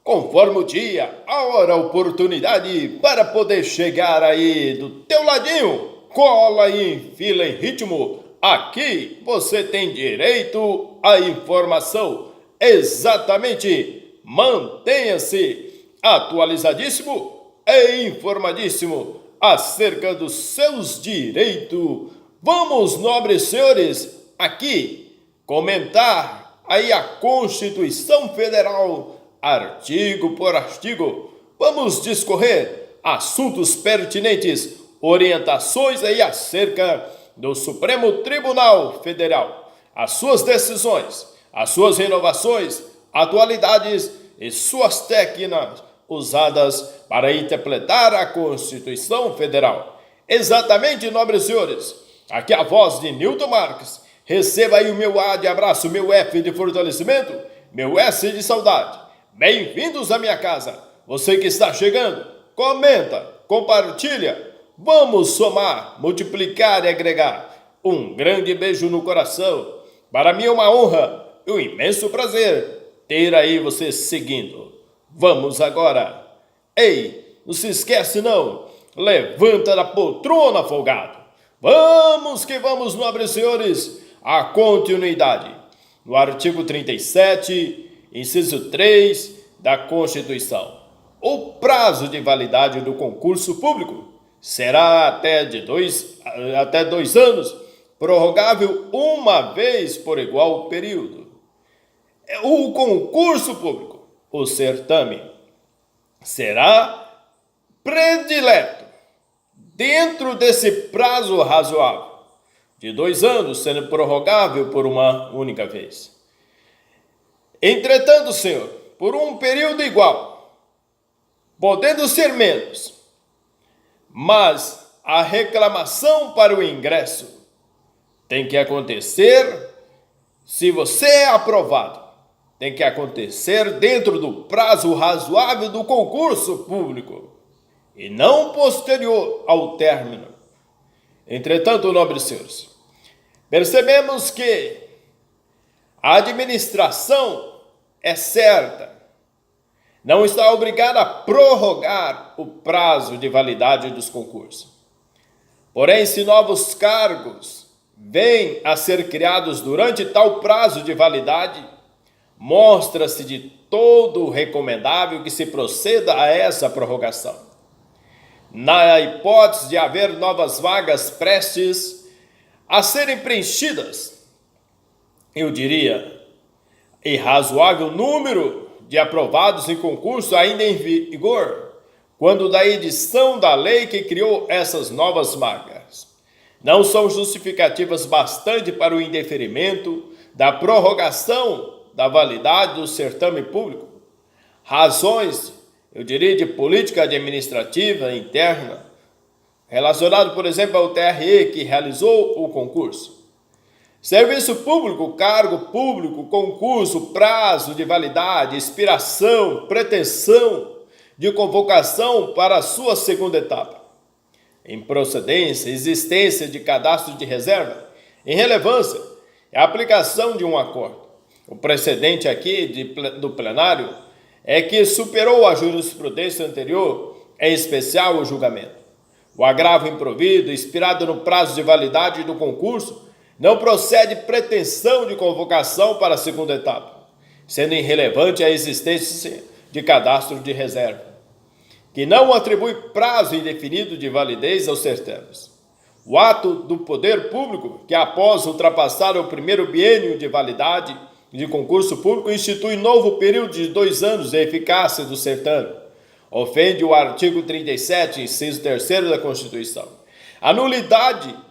conforme o dia, a hora, a oportunidade, para poder chegar aí do teu ladinho. Cola e enfila em ritmo. Aqui você tem direito à informação. Exatamente. Mantenha-se atualizadíssimo e informadíssimo acerca dos seus direitos. Vamos, nobres senhores, aqui comentar aí a Constituição Federal, artigo por artigo. Vamos discorrer assuntos pertinentes, orientações aí acerca do Supremo Tribunal Federal, as suas decisões, as suas renovações, atualidades e suas técnicas usadas para interpretar a Constituição Federal. Exatamente, nobres senhores, aqui a voz de Newton Marques. Receba aí o meu A de abraço, meu F de fortalecimento, meu S de saudade. Bem-vindos à minha casa. Você que está chegando, comenta, compartilha. Vamos somar, multiplicar e agregar. Um grande beijo no coração. Para mim é uma honra e um imenso prazer ter aí você seguindo. Vamos agora. Ei, não se esquece não. Levanta da poltrona, folgado. Vamos que vamos, nobres senhores. A continuidade. No artigo 37, inciso 3 da Constituição. O prazo de validade do concurso público será até 2 anos, prorrogável uma vez por igual período. O concurso público, o certame, será predileto dentro desse prazo razoável de 2 anos, sendo prorrogável por uma única vez. Entretanto, senhor, por um período igual, podendo ser menos, mas a reclamação para o ingresso tem que acontecer, se você é aprovado, tem que acontecer dentro do prazo razoável do concurso público e não posterior ao término. Entretanto, nobres senhores, percebemos que a administração é certa, não está obrigada a prorrogar o prazo de validade dos concursos. Porém, se novos cargos vêm a ser criados durante tal prazo de validade, mostra-se de todo recomendável que se proceda a essa prorrogação. Na hipótese de haver novas vagas prestes a serem preenchidas, eu diria, em razoável número de aprovados em concurso ainda em vigor, quando da edição da lei que criou essas novas vagas, não são justificativas bastante para o indeferimento da prorrogação da validade do certame público. Razões, eu diria, de política administrativa interna, relacionado, por exemplo, ao TRE que realizou o concurso. Serviço público, cargo público, concurso, prazo de validade, expiração, pretensão de convocação para a sua segunda etapa. Improcedência, existência de cadastro de reserva, irrelevância, a aplicação de um acordo. O precedente aqui do plenário é que superou a jurisprudência anterior, em especial o julgamento. O agravo improvido, expirado no prazo de validade do concurso, não procede pretensão de convocação para a segunda etapa, sendo irrelevante a existência de cadastro de reserva, que não atribui prazo indefinido de validez aos certames. O ato do poder público, que após ultrapassar o primeiro biênio de validade de concurso público, institui novo período de 2 anos de eficácia do certame, ofende o artigo 37, inciso 3º da Constituição. A nulidade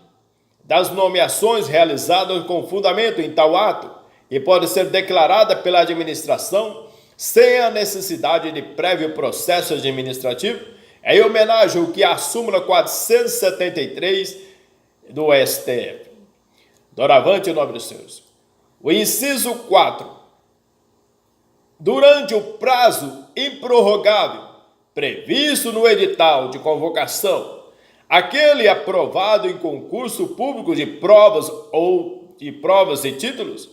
das nomeações realizadas com fundamento em tal ato e pode ser declarada pela administração sem a necessidade de prévio processo administrativo, em homenagem ao que a súmula 473 do STF. Doravante, nobres senhores, o inciso 4. Durante o prazo improrrogável previsto no edital de convocação, aquele aprovado em concurso público de provas e títulos,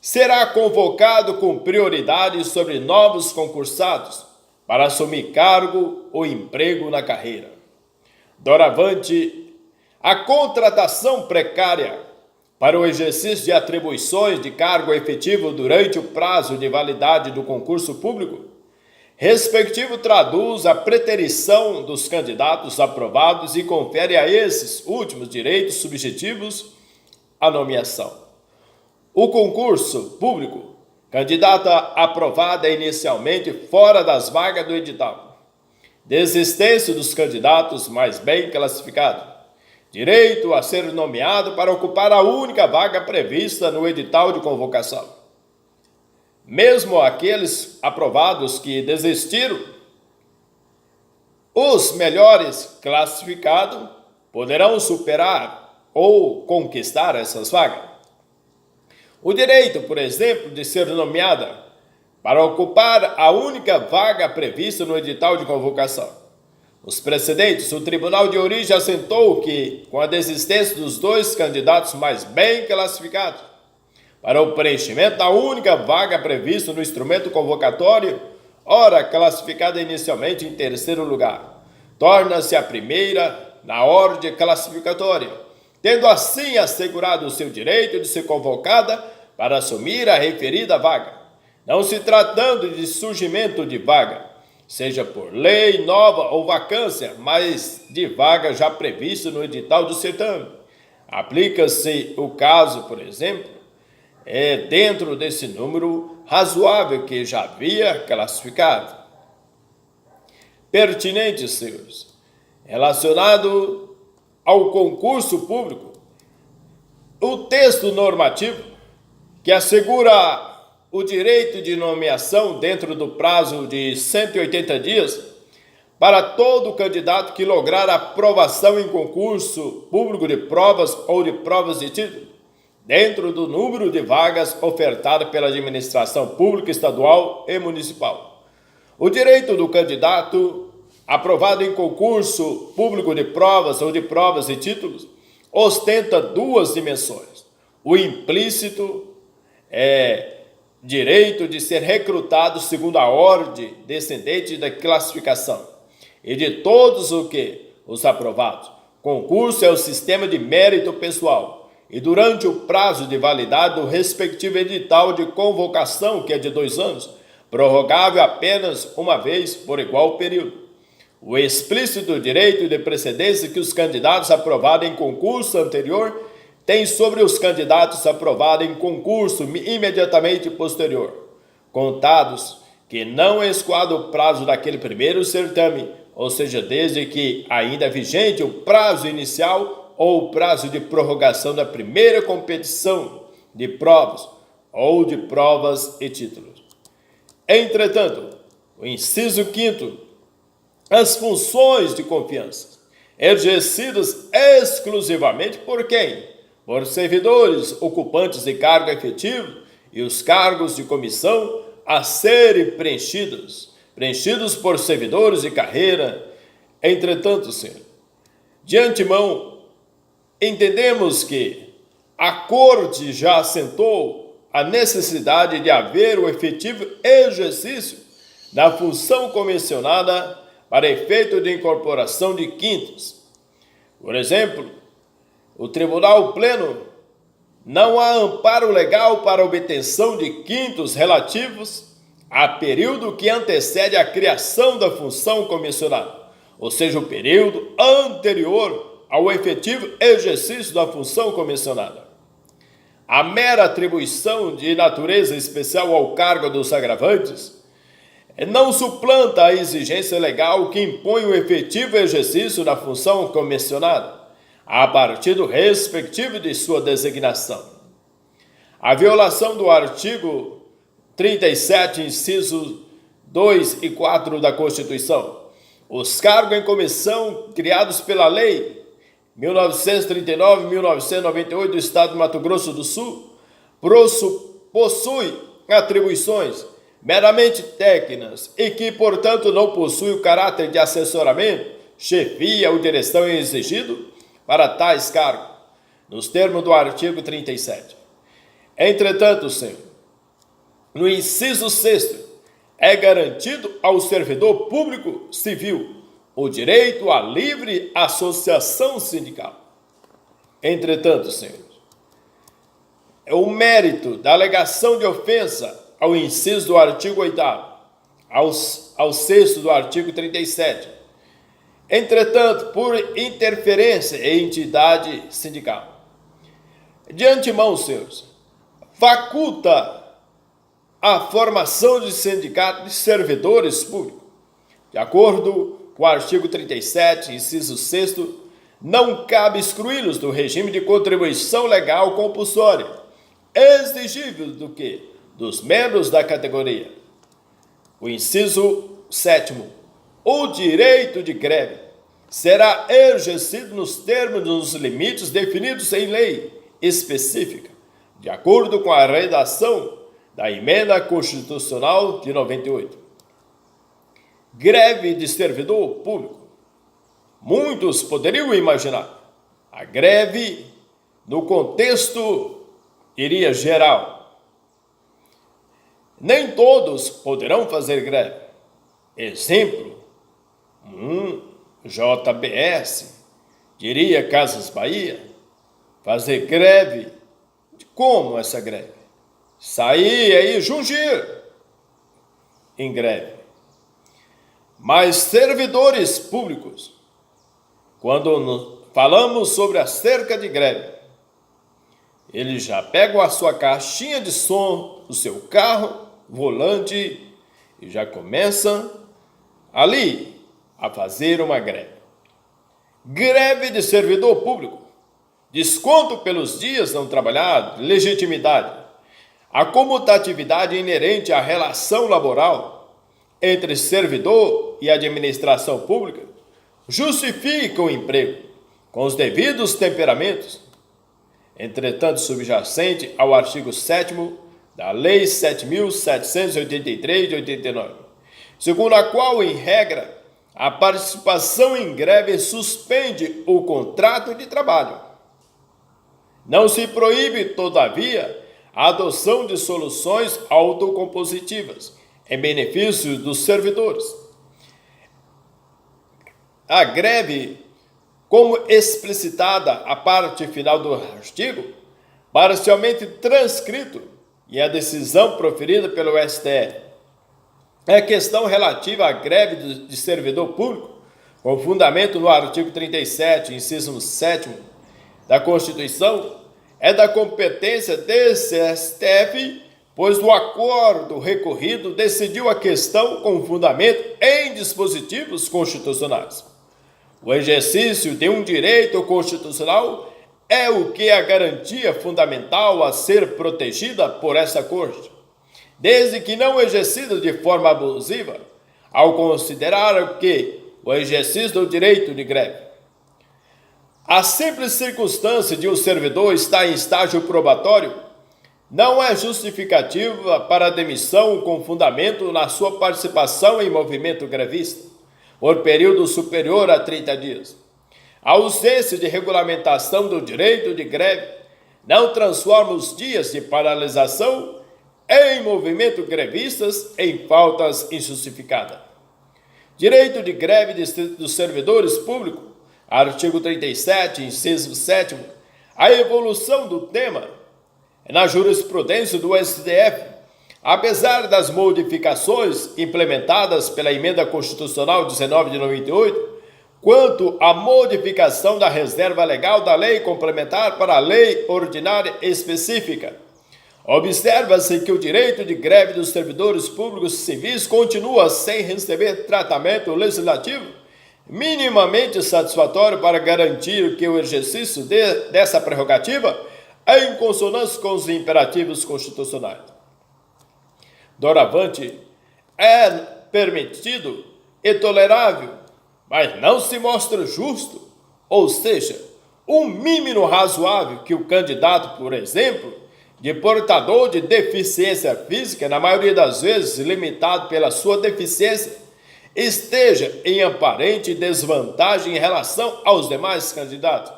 será convocado com prioridade sobre novos concursados para assumir cargo ou emprego na carreira. Doravante, a contratação precária para o exercício de atribuições de cargo efetivo durante o prazo de validade do concurso público, respectivo traduz a preterição dos candidatos aprovados e confere a esses últimos direitos subjetivos à nomeação. O concurso público, candidata aprovada inicialmente fora das vagas do edital. Desistência dos candidatos mais bem classificados. Direito a ser nomeado para ocupar a única vaga prevista no edital de convocação. Mesmo aqueles aprovados que desistiram, os melhores classificados poderão superar ou conquistar essas vagas. O direito, por exemplo, de ser nomeada para ocupar a única vaga prevista no edital de convocação. Os precedentes, o tribunal de origem assentou que, com a desistência dos dois candidatos mais bem classificados, para o preenchimento da única vaga prevista no instrumento convocatório, ora classificada inicialmente em terceiro lugar, torna-se a primeira na ordem classificatória, tendo assim assegurado o seu direito de ser convocada para assumir a referida vaga, não se tratando de surgimento de vaga, seja por lei nova ou vacância, mas de vaga já prevista no edital do certame. Aplica-se o caso, por exemplo, dentro desse número razoável que já havia classificado. Pertinente, senhores, relacionado ao concurso público, o texto normativo que assegura o direito de nomeação dentro do prazo de 180 dias para todo candidato que lograr aprovação em concurso público de provas ou de provas de título, dentro do número de vagas ofertadas pela administração pública estadual e municipal. O direito do candidato aprovado em concurso público de provas ou de provas e títulos ostenta duas dimensões. O implícito direito de ser recrutado segundo a ordem descendente da classificação e de todos os aprovados. Concurso é o sistema de mérito pessoal e durante o prazo de validade do respectivo edital de convocação, que é de 2 anos, prorrogável apenas uma vez por igual período. O explícito direito de precedência que os candidatos aprovados em concurso anterior tem sobre os candidatos aprovados em concurso imediatamente posterior, contados que não escoado o prazo daquele primeiro certame, ou seja, desde que ainda é vigente o prazo inicial ou o prazo de prorrogação da primeira competição de provas ou de provas e títulos. Entretanto, o inciso 5º, as funções de confiança exercidas exclusivamente por quem? Por servidores ocupantes de cargo efetivo e os cargos de comissão a serem preenchidos por servidores de carreira. Entretanto, senhor, de antemão, entendemos que a Corte já assentou a necessidade de haver o efetivo exercício da função convencionada para efeito de incorporação de quintos. Por exemplo, o Tribunal Pleno não há amparo legal para obtenção de quintos relativos a período que antecede a criação da função comissionada, ou seja, o período anterior ao efetivo exercício da função comissionada. A mera atribuição de natureza especial ao cargo dos agravantes não suplanta a exigência legal que impõe o efetivo exercício da função comissionada, a partir do respectivo de sua designação. A violação do artigo 37, incisos 2 e 4 da Constituição. Os cargos em comissão criados pela Lei 1939 e 1998 do Estado de Mato Grosso do Sul possuem atribuições meramente técnicas e que, portanto, não possuem o caráter de assessoramento, chefia ou direção exigido para tais cargos, nos termos do artigo 37. Entretanto, senhor, No inciso 6º, é garantido ao servidor público civil o direito à livre associação sindical. Entretanto, senhores, o mérito da alegação de ofensa ao inciso do artigo 8º, ao 6º do artigo 37, entretanto, por interferência em entidade sindical. De antemão, senhores, faculta a formação de sindicato de servidores públicos. De acordo com o artigo 37, inciso 6º, não cabe excluí-los do regime de contribuição legal compulsória, exigível do que? Dos membros da categoria. O inciso 7º, o direito de greve será exercido nos termos e nos limites definidos em lei específica, de acordo com a redação da Emenda Constitucional de 98. Greve de servidor público. Muitos poderiam imaginar a greve no contexto iria geral. Nem todos poderão fazer greve. Exemplo, JBS, diria Casas Bahia, fazer greve. Como essa greve? Sair aí, jungir em greve. Mas servidores públicos, quando falamos sobre a cerca de greve, eles já pegam a sua caixinha de som, o seu carro, volante, e já começam ali a fazer uma greve. Greve de servidor público, desconto pelos dias não trabalhados, legitimidade, a comutatividade inerente à relação laboral entre servidor e administração pública justifica o emprego com os devidos temperamentos, entretanto subjacente ao artigo 7º da Lei 7.783 de 89, segundo a qual, em regra, a participação em greve suspende o contrato de trabalho. Não se proíbe, todavia, a adoção de soluções autocompositivas em benefício dos servidores. A greve, como explicitada a parte final do artigo, parcialmente transcrito e a decisão proferida pelo STF, é questão relativa à greve de servidor público, com fundamento no artigo 37, inciso 7º da Constituição, é da competência desse STF, pois o acordo recorrido decidiu a questão com fundamento em dispositivos constitucionais. O exercício de um direito constitucional é o que é a garantia fundamental a ser protegida por essa Corte, desde que não exercida de forma abusiva, ao considerar que o exercício do direito de greve. A simples circunstância de um servidor estar em estágio probatório não é justificativa para a demissão com fundamento na sua participação em movimento grevista, por período superior a 30 dias. A ausência de regulamentação do direito de greve não transforma os dias de paralisação em movimento grevistas em faltas injustificadas. Direito de greve dos servidores públicos, artigo 37, inciso 7º, a evolução do tema na jurisprudência do STF, apesar das modificações implementadas pela Emenda Constitucional 19 de 98, quanto à modificação da reserva legal da lei complementar para a lei ordinária específica. Observa-se que o direito de greve dos servidores públicos civis continua sem receber tratamento legislativo minimamente satisfatório para garantir que o exercício dessa prerrogativa é em consonância com os imperativos constitucionais. Doravante, é permitido e tolerável, mas não se mostra justo, ou seja, um mínimo razoável que o candidato, por exemplo, de portador de deficiência física, na maioria das vezes limitado pela sua deficiência, esteja em aparente desvantagem em relação aos demais candidatos,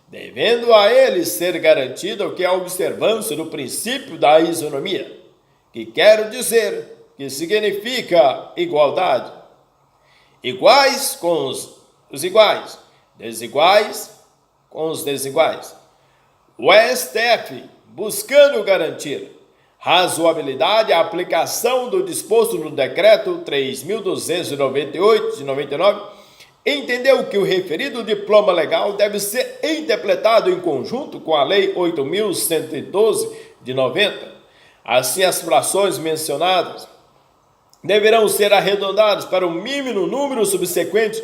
devendo a ele ser garantido que a observância do princípio da isonomia, que quero dizer que significa igualdade. Iguais com os iguais, desiguais com os desiguais. O STF, buscando garantir razoabilidade à aplicação do disposto no Decreto 3.298 de 99, entendeu que o referido diploma legal deve ser interpretado em conjunto com a Lei 8.112 de 90. Assim, as frações mencionadas deverão ser arredondadas para o mínimo número subsequente,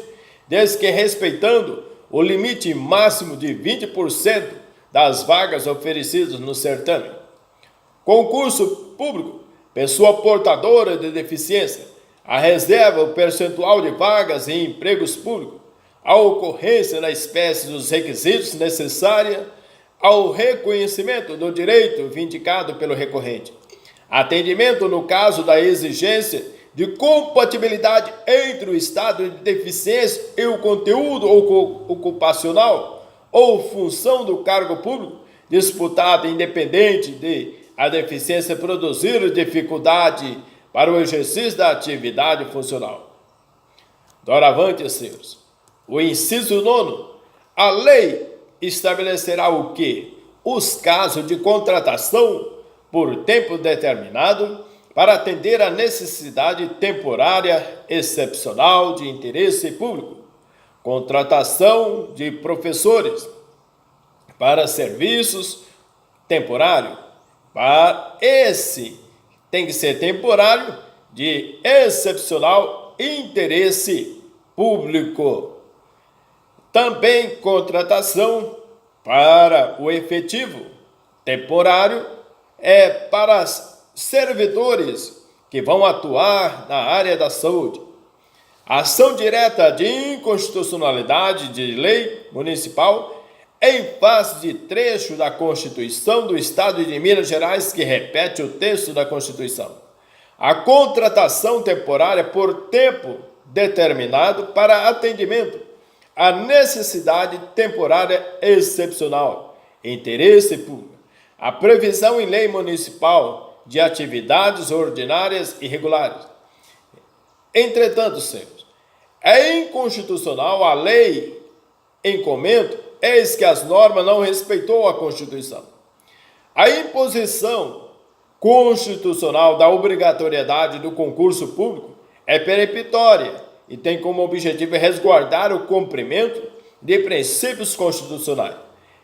desde que respeitando o limite máximo de 20% das vagas oferecidas no certame. Concurso público, pessoa portadora de deficiência, a reserva o percentual de vagas em empregos públicos, a ocorrência na espécie dos requisitos necessária ao reconhecimento do direito vindicado pelo recorrente. Atendimento no caso da exigência de compatibilidade entre o estado de deficiência e o conteúdo ocupacional ou função do cargo público disputado, independente de a deficiência produzir dificuldade para o exercício da atividade funcional. Doravante, senhores, o inciso 9, a lei estabelecerá o quê? Os casos de contratação por tempo determinado para atender à necessidade temporária excepcional de interesse público. Contratação de professores para serviços temporários. Para esse tem que ser temporário de excepcional interesse público. Também contratação para o efetivo temporário é para servidores que vão atuar na área da saúde. Ação direta de inconstitucionalidade de lei municipal em face de trecho da Constituição do Estado de Minas Gerais que repete o texto da Constituição. A contratação temporária por tempo determinado para atendimento à necessidade temporária excepcional, interesse público. A previsão em lei municipal de atividades ordinárias e regulares. Entretanto, senhores, é inconstitucional a lei em comento, eis que as normas não respeitou a Constituição. A imposição constitucional da obrigatoriedade do concurso público é peremptória e tem como objetivo resguardar o cumprimento de princípios constitucionais,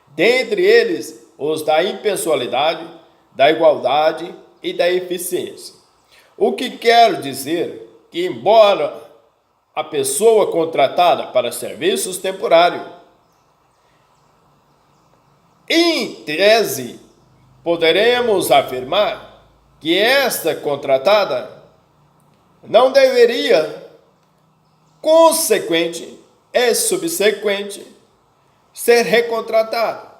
dentre eles os da impessoalidade, da igualdade e da eficiência. O que quero dizer que, embora a pessoa contratada para serviços temporários, em tese, poderemos afirmar que esta contratada não deveria, consequente e subsequente, ser recontratada.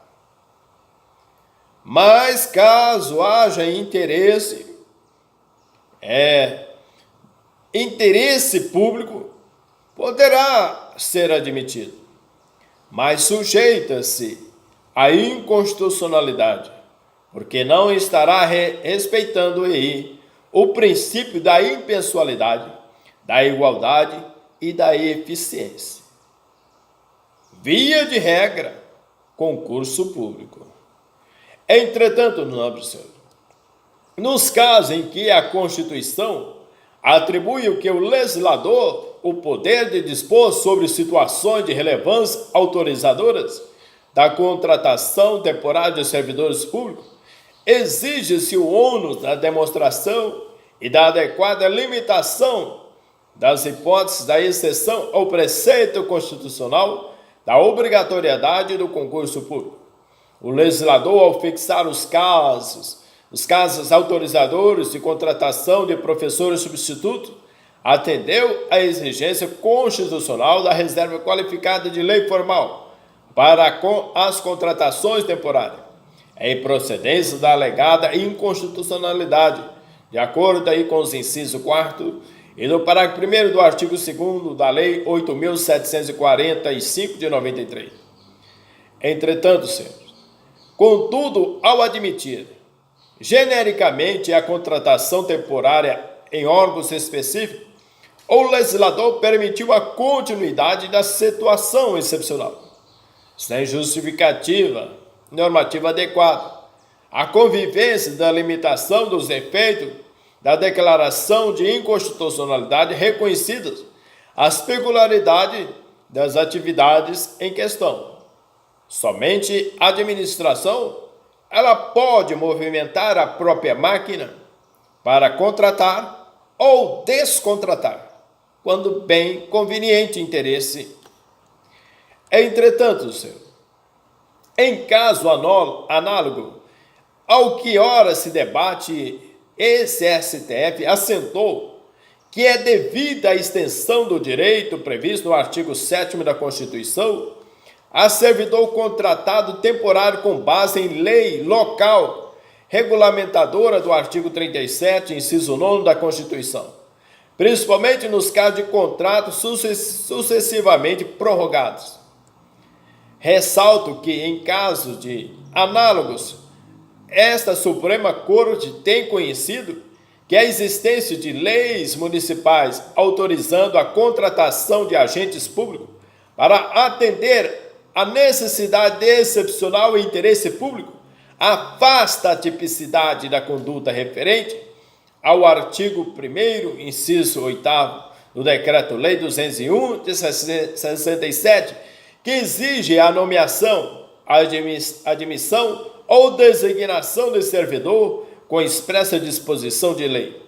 Mas caso haja interesse público, poderá ser admitido, mas sujeita-se à inconstitucionalidade, porque não estará respeitando aí o princípio da impessoalidade, da igualdade e da eficiência. Via de regra, concurso público. Entretanto, nobre senhor, nos casos em que a Constituição atribui ao que o legislador o poder de dispor sobre situações de relevância autorizadoras da contratação temporária de servidores públicos, exige-se o ônus da demonstração e da adequada limitação das hipóteses da exceção ao preceito constitucional da obrigatoriedade do concurso público. O legislador, ao fixar os casos autorizadores de contratação de professores substitutos, atendeu à exigência constitucional da reserva qualificada de lei formal para as contratações temporárias, em procedência da alegada inconstitucionalidade, de acordo aí com os incisos 4º e do parágrafo 1º do artigo 2º da Lei 8.745 de 93. Entretanto, senhores, contudo, ao admitir genericamente a contratação temporária em órgãos específicos, o legislador permitiu a continuidade da situação excepcional, sem justificativa normativa adequada. A convivência da limitação dos efeitos da declaração de inconstitucionalidade reconhecidas, as peculiaridades das atividades em questão. Somente a administração ela pode movimentar a própria máquina para contratar ou descontratar, quando bem conveniente interesse. Entretanto, senhor, em caso análogo ao que ora se debate, esse STF assentou que é devida a extensão do direito previsto no artigo 7º da Constituição a servidor contratado temporário com base em lei local regulamentadora do artigo 37, inciso 9 da Constituição, principalmente nos casos de contratos sucessivamente prorrogados. Ressalto que, em casos de análogos, esta Suprema Corte tem conhecido que a existência de leis municipais autorizando a contratação de agentes públicos para atender a necessidade excepcional e interesse público afasta a tipicidade da conduta referente ao artigo 1º, inciso 8º do Decreto-Lei 201 de 67, que exige a nomeação, admissão ou designação de servidor com expressa disposição de lei.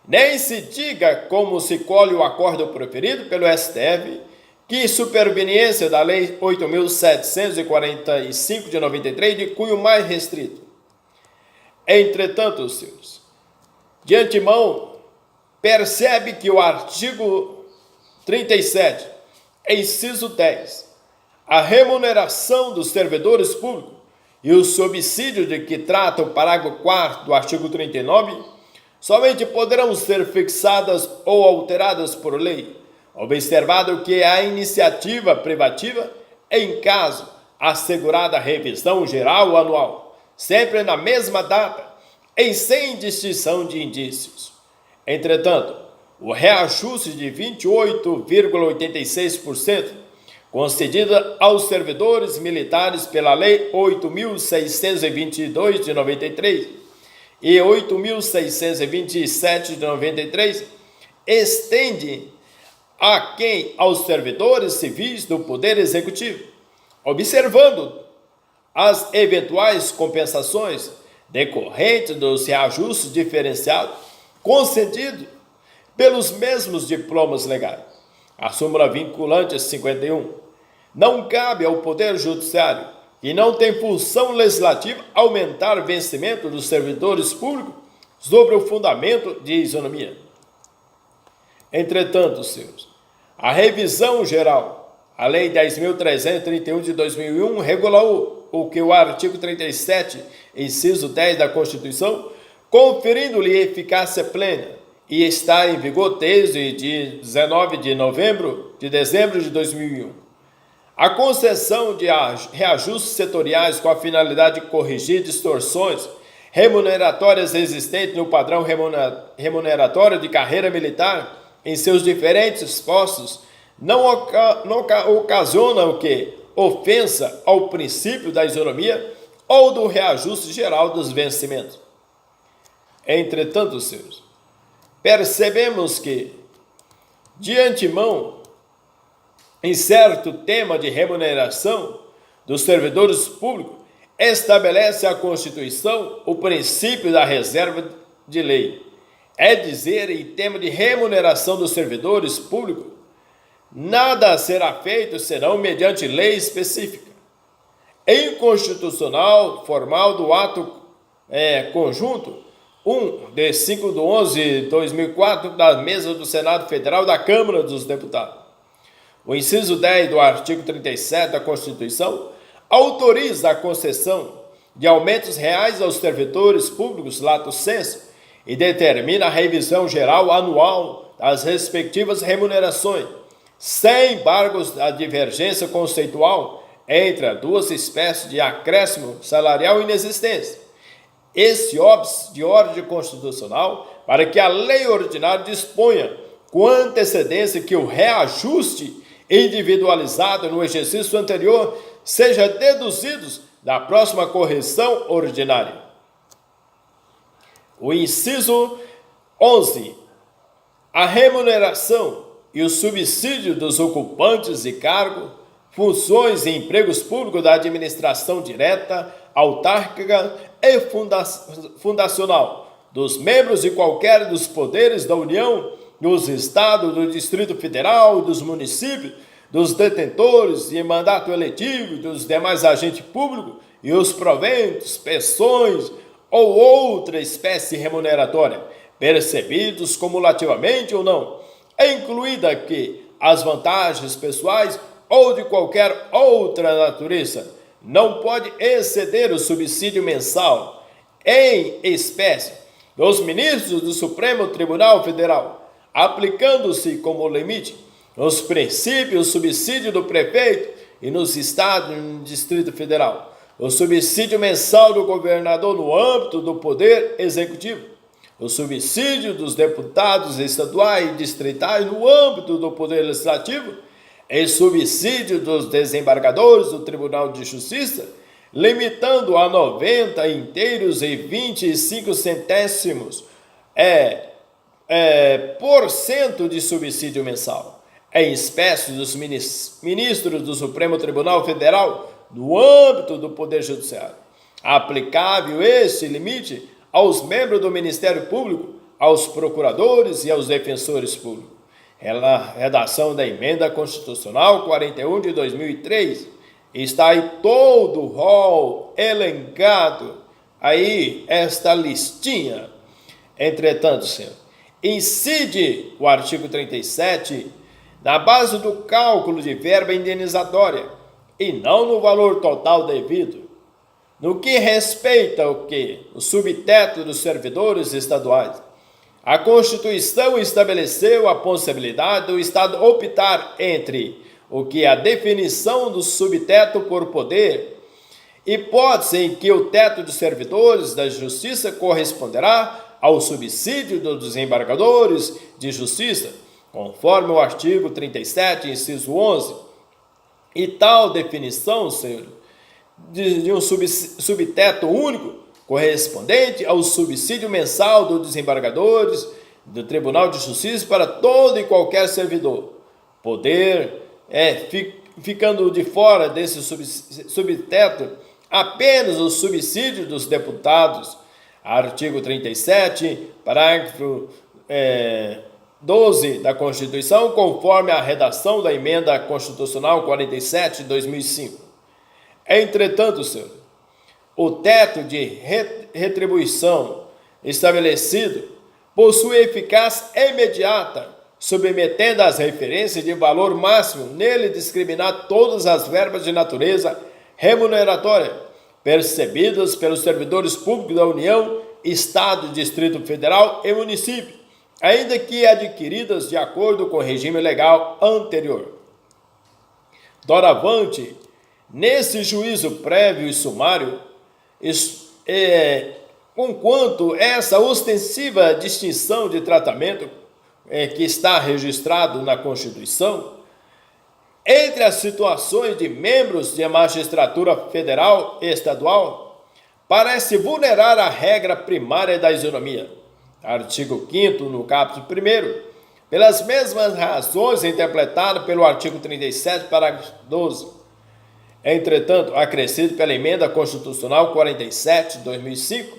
Nem se diga como se colhe o acordo proferido pelo STF, que superveniência da Lei 8.745 de 93, de cunho mais restrito. Entretanto, senhores, de antemão, percebe que o artigo 37, inciso 10, a remuneração dos servidores públicos e o subsídio de que trata o parágrafo 4º do artigo 39, somente poderão ser fixadas ou alteradas por lei, observado que a iniciativa privativa, em caso assegurada a revisão geral anual, sempre na mesma data, e sem distinção de indícios. Entretanto, o reajuste de 28,86% concedida aos servidores militares pela Lei 8.622 de 93 e 8.627 de 93, estende a quem aos servidores civis do Poder Executivo, observando as eventuais compensações decorrentes dos reajustes diferenciados concedidos pelos mesmos diplomas legais. A súmula vinculante 51. Não cabe ao Poder Judiciário, que não tem função legislativa, aumentar o vencimento dos servidores públicos sobre o fundamento de isonomia. Entretanto, senhores, a revisão geral, a Lei 10.331 de 2001, regulou o que o artigo 37, inciso 10 da Constituição, conferindo-lhe eficácia plena, e está em vigor desde 19 de dezembro de 2001. A concessão de reajustes setoriais com a finalidade de corrigir distorções remuneratórias existentes no padrão remuneratório de carreira militar em seus diferentes postos não ocasiona o que? Ofensa ao princípio da isonomia ou do reajuste geral dos vencimentos. Entretanto, senhores, percebemos que, de antemão, em certo tema de remuneração dos servidores públicos, estabelece a Constituição o princípio da reserva de lei. É dizer, em tema de remuneração dos servidores públicos, nada será feito senão mediante lei específica. Inconstitucional formal do ato conjunto 1 de 5 de 11 de 2004 da mesa do Senado Federal da Câmara dos Deputados. O inciso 10 do artigo 37 da Constituição autoriza a concessão de aumentos reais aos servidores públicos lato sensu e determina a revisão geral anual das respectivas remunerações, sem embargos da divergência conceitual entre as duas espécies de acréscimo salarial inexistentes, esse óbice de ordem constitucional para que a lei ordinária disponha com antecedência que o reajuste individualizado no exercício anterior seja deduzido da próxima correção ordinária. O inciso 11. A remuneração e o subsídio dos ocupantes de cargo, funções e empregos públicos da administração direta, autárquica e fundacional, dos membros de qualquer dos poderes da União, dos Estados, do Distrito Federal, dos municípios, dos detentores de mandato eletivo, dos demais agentes públicos e os proventos, pensões ou outra espécie remuneratória, percebidos cumulativamente ou não, incluída que as vantagens pessoais ou de qualquer outra natureza, não pode exceder o subsídio mensal em espécie dos ministros do Supremo Tribunal Federal, aplicando-se como limite nos princípios o subsídio do prefeito e nos estados e no Distrito Federal, o subsídio mensal do governador no âmbito do Poder Executivo, o subsídio dos deputados estaduais e distritais no âmbito do Poder Legislativo e subsídio dos desembargadores do Tribunal de Justiça, limitando a 90 inteiros e 25 centésimos por cento de subsídio mensal, em espécie dos ministros do Supremo Tribunal Federal no âmbito do Poder Judiciário. Aplicável este limite aos membros do Ministério Público, aos procuradores e aos defensores públicos. Redação da Emenda Constitucional 41 de 2003. Está aí todo o rol elencado, aí esta listinha. Entretanto, senhor, incide o artigo 37 na base do cálculo de verba indenizatória e não no valor total devido. No que respeita o subteto dos servidores estaduais, a Constituição estabeleceu a possibilidade do Estado optar entre o que é a definição do subteto por poder, hipótese em que o teto dos servidores da Justiça corresponderá ao subsídio dos desembargadores de Justiça, conforme o artigo 37, inciso 11. E tal definição, senhor, de um subteto único correspondente ao subsídio mensal dos desembargadores do Tribunal de Justiça para todo e qualquer servidor. Poder ficando de fora desse subteto apenas o subsídio dos deputados. Artigo 37, parágrafo 12 da Constituição, conforme a redação da Emenda Constitucional 47 de 2005. Entretanto, senhor, o teto de retribuição estabelecido possui eficácia imediata, submetendo às referências de valor máximo nele discriminar todas as verbas de natureza remuneratória percebidas pelos servidores públicos da União, Estado, Distrito Federal e município, ainda que adquiridas de acordo com o regime legal anterior. Doravante, nesse juízo prévio e sumário, conquanto essa ostensiva distinção de tratamento que está registrado na Constituição, entre as situações de membros de magistratura federal e estadual, parece vulnerar a regra primária da isonomia. Artigo 5º, no capítulo 1º, pelas mesmas razões interpretadas pelo artigo 37, parágrafo 12. Entretanto, acrescido pela Emenda Constitucional 47 de 2005,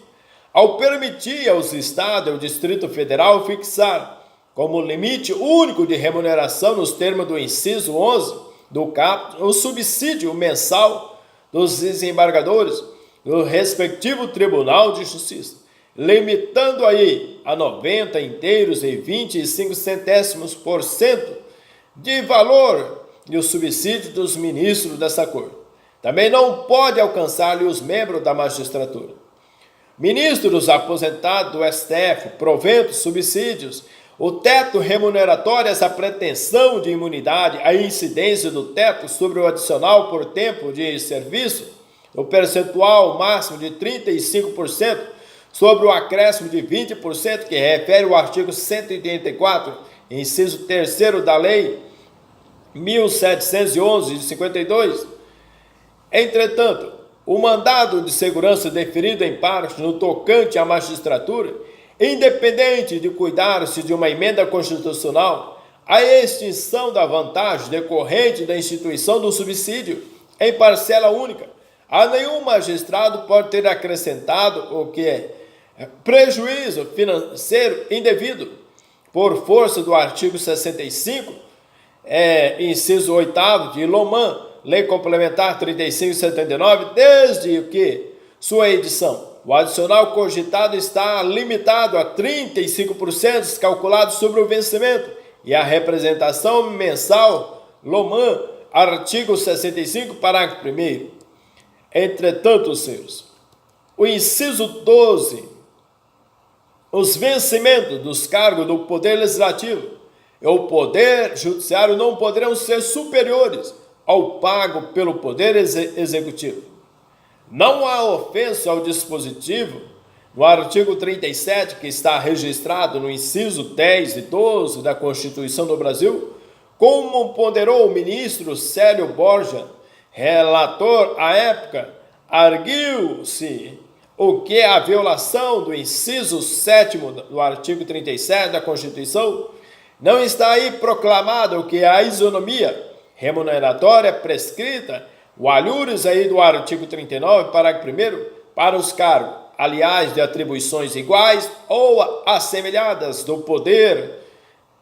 ao permitir aos Estados e ao Distrito Federal fixar como limite único de remuneração nos termos do inciso 11 do caput o subsídio mensal dos desembargadores do respectivo Tribunal de Justiça, limitando aí a 90 inteiros e 25 centésimos por cento de valor e o subsídio dos ministros dessa Corte. Também não pode alcançar-lhe os membros da magistratura. Ministros aposentados do STF, proventos, subsídios, o teto remuneratório, essa pretensão de imunidade, a incidência do teto sobre o adicional por tempo de serviço, o percentual máximo de 35% sobre o acréscimo de 20% que refere o artigo 184, inciso 3º da Lei 1711 de 52. Entretanto, o mandado de segurança deferido em parte no tocante à magistratura, independente de cuidar-se de uma emenda constitucional, a extinção da vantagem decorrente da instituição do subsídio em parcela única, a nenhum magistrado pode ter acrescentado o que é prejuízo financeiro indevido, por força do artigo 65, inciso 8º de Loman, Lei Complementar 3579, desde que sua edição. O adicional cogitado está limitado a 35% calculado sobre o vencimento e a representação mensal, Loman, artigo 65, parágrafo 1º. Entretanto, seus, o inciso 12, os vencimentos dos cargos do Poder Legislativo e o Poder Judiciário não poderão ser superiores ao pago pelo Poder Executivo. Não há ofensa ao dispositivo no artigo 37, que está registrado no inciso 10 e 12 da Constituição do Brasil, como ponderou o ministro Célio Borja, relator à época, arguiu-se o que a violação do inciso 7º do artigo 37 da Constituição não está aí proclamado o que a isonomia remuneratória prescrita, o alhures aí do artigo 39, parágrafo 1º, para os cargos, aliás, de atribuições iguais ou assemelhadas do poder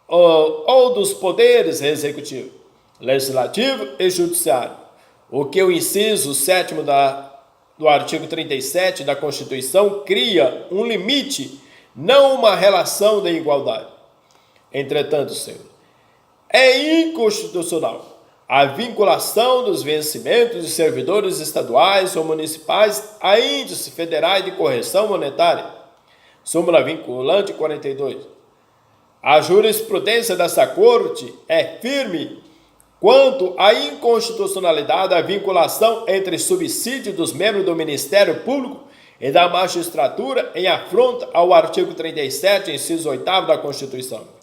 ou dos poderes executivo, legislativo e judiciário, o que o inciso 7º do artigo 37 da Constituição cria um limite, não uma relação de igualdade. Entretanto, senhor, é inconstitucional a vinculação dos vencimentos de servidores estaduais ou municipais a índices federais de correção monetária. Súmula vinculante 42. A jurisprudência dessa Corte é firme quanto à inconstitucionalidade da vinculação entre subsídio dos membros do Ministério Público e da magistratura em afronta ao artigo 37, inciso 8º da Constituição.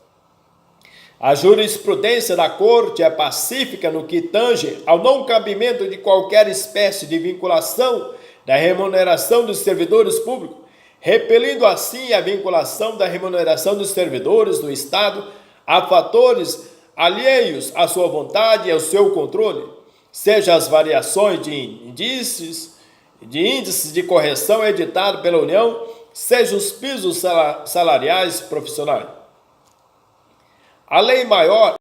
A jurisprudência da Corte é pacífica no que tange ao não cabimento de qualquer espécie de vinculação da remuneração dos servidores públicos, repelindo assim a vinculação da remuneração dos servidores do Estado a fatores alheios à sua vontade e ao seu controle, seja as variações de índices de correção editado pela União, seja os pisos salariais profissionais. A lei maior